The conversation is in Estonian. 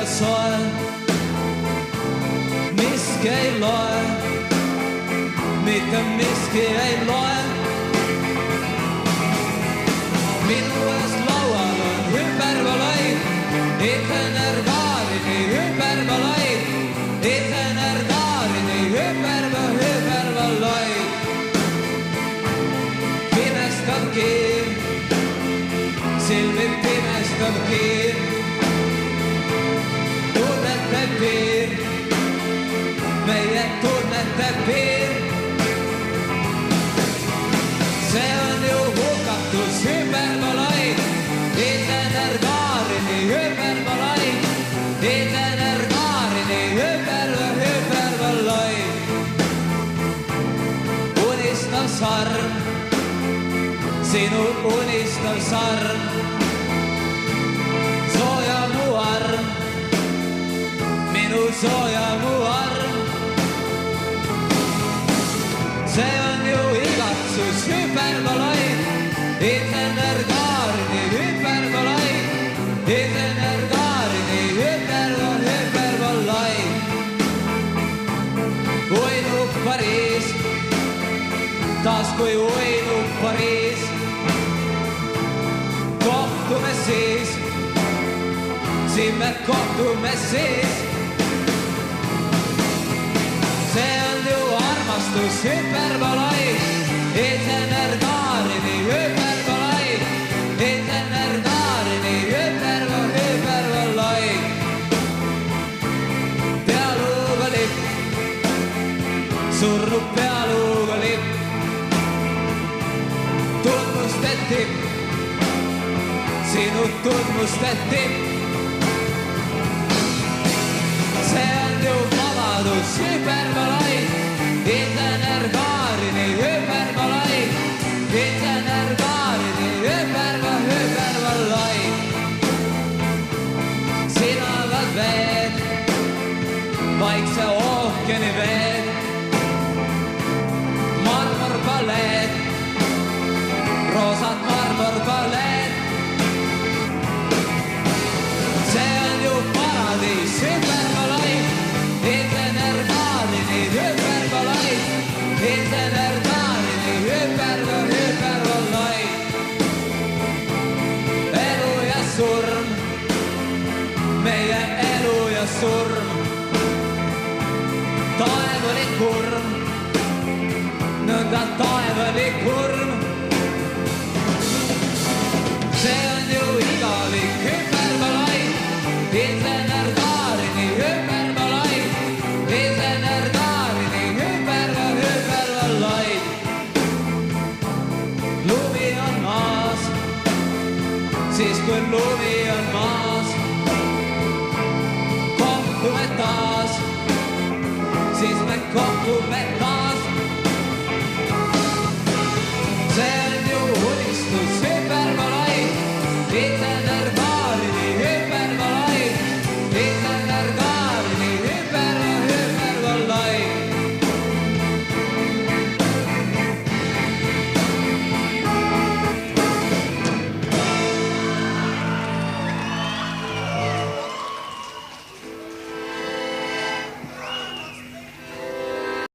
soe, miski ei loe, mitte miski ei loe. Minu ees laual on hüpervalaid, Itenergaarini hüpervalaid, Itenergaarini hüpervalaid. Pimestav kiir, silmi pimestav kiir, tunnete piir, meie tunnete piir. See on ju hukatus hüpervalaid, Itenergaarini hüpervalaid, Itenergaarini hüpervalaid. Unistav sarm, sinu unistav sarm, sooja mu arm, minu sooja mu arm. See on ju igatsus hüpervalaid, Itenergaarini hüpervalaid, Itenergaarini hüpervalaid. Uinub Pariis, taas kui uinub Pariis, kohtume siis, siin me kohtume siis. See on ju armastus hüpervalaid, Itenergaarini hüpervalaid, Itenergaarini hüpervalaid. Pealuuga lipp, surnud pealuuga lipp, tundmuste tipp, sinu tundmuste tipp. See on ju vabadus hüpervalaid, Itenergaarini hüpervalaid, Itenergaarini hüpervalaid. Sinavad veed, Vaikse ookeani veed, marmorbaleed, roosad marmorbaleed. See on ju paradiis hüpervalaid, Itenergaarini hüpervalaid, Itenergaarini hüpervalaid. Elu ja surm, meie elu ja surm, taevani kurm, nõnda taevani kurm. See on ju igavik hüpervalaid, Itenergaarini hüpervalaid, Itenergaarini hüpervalaid. Lumi on maas, siis kui lumi on maas, kohtume taas, siis me kohtume taas. See on ju unistus